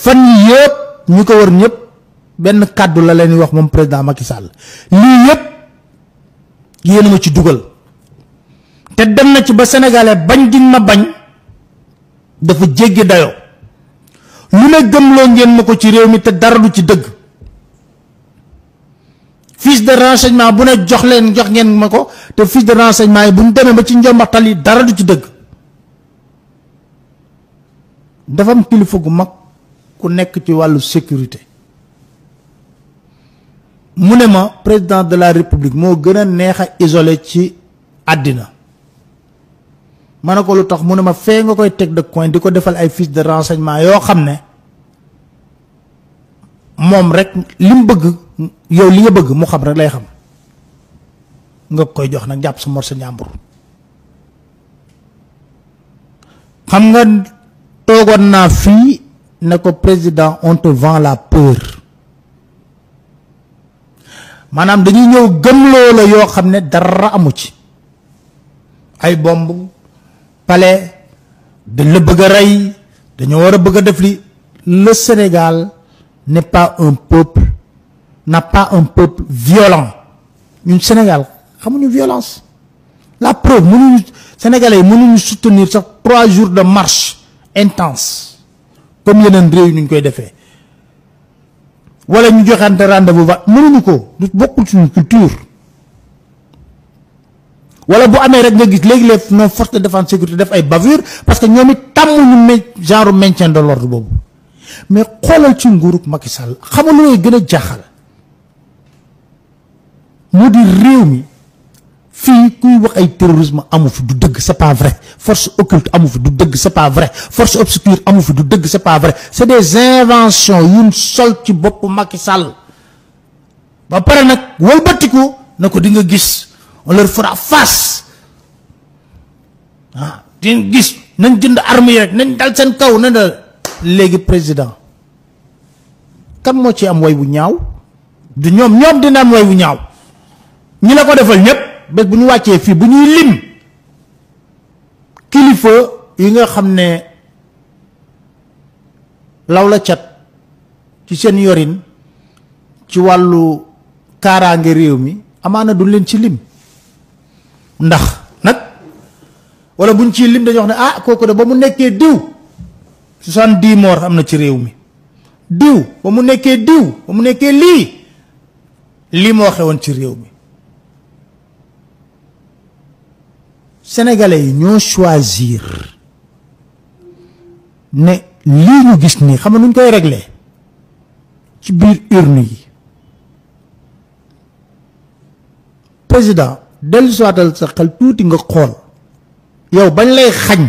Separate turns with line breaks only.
fan yépp ñu ko wër ñëpp benn kàddu la leen wax moom président Macky Sall lii yépp yéen ma ci dugal te dem na ci ba sénégalais bañ giñ ma bañ dafa jéggi dayo lu ne gëmloo ngeen ma ko ci réew mi te dara du ci dëgg fiche de renseignement bu ne jox ngeen ma ko te fiche de renseignement yi bu ñu demee ba ci njombaxtal yi dara du ci dëgg dafa am kilifa gu mag ku nekk ci wàllu sécurité mu ne ma président de la république moo gën a neex a isolé ci àddina ma ne ko lu tax mu ne ma fee nga koy teg de coin di ko defal ay fiche de renseignement yoo xam ne moom rek li mu bëgg yow li nga bëgg mu xam rek lay xam nga koy jox nag jàpp sa mor sa njàmbur xam nga toogoon naa fii ne ko président on te vend la peur maanaam dañuy ñëw gëmloo la yoo xam ne dara amu ci ay bomb palais dañ la bëgg a rey dañoo war a bëgg a def li le Sénégal n'est pas un peuple n'a pas un peuple violent ñun Sénégal xamuñu violence la preuve mënuñu sénégalais mënuñu soutenir sax 3 jours de marche intense comme yeneen réew ñu koy defee wala ñu joxante rendez-vous ba mënuñu ko du bokkul suñu culture wala bu amee rek nga gis léegi les nos forces de défense sécurité def ay bavure parce que ñoom it tàmmuñu genre maintien de l'ordre boobu mais xoolal ci nguurug Macky Sall xamal lu ngay gën a jaaxal mu di réew mi fii kuy wax ay terrorisme amu fi du dëgg c'est pas vrai force occulte amu fi du dëgg c'est pas vrai force obscure amu fi du dëgg c'est pas vrai c'est des inventions yuñ sol ci bopp Macky Sall ba pare nag wëlbatiku na ko di nga gis on leur fera face ah di nga gis nañ jënd armes yi rek nañ dal seen kaw na da léegi président kan moo ci am way bu ñaaw du ñoom dina am way bu ñaaw ñi la ko defal ñëpp bés bu ñu wàccee fii bu ñuy lim kilifa yi nga xam ne law la cat ci seen yorin ci wàllu kaaraange réew mi amaana du leen ci lim ndax nag wala buñ ciy lim dañu wax ne ah kooku de ba mu nekkee diw 70 morts am na ci réew mi diw ba mu nekkee lii moo xewoon ci réew mi sénégalais yi ñoo choisir ne lii ñu gis nii xam nga nuñ koy régler ci biir urne yi président dellu siwaatal sa xel tuuti nga xool yow bañ lay xañ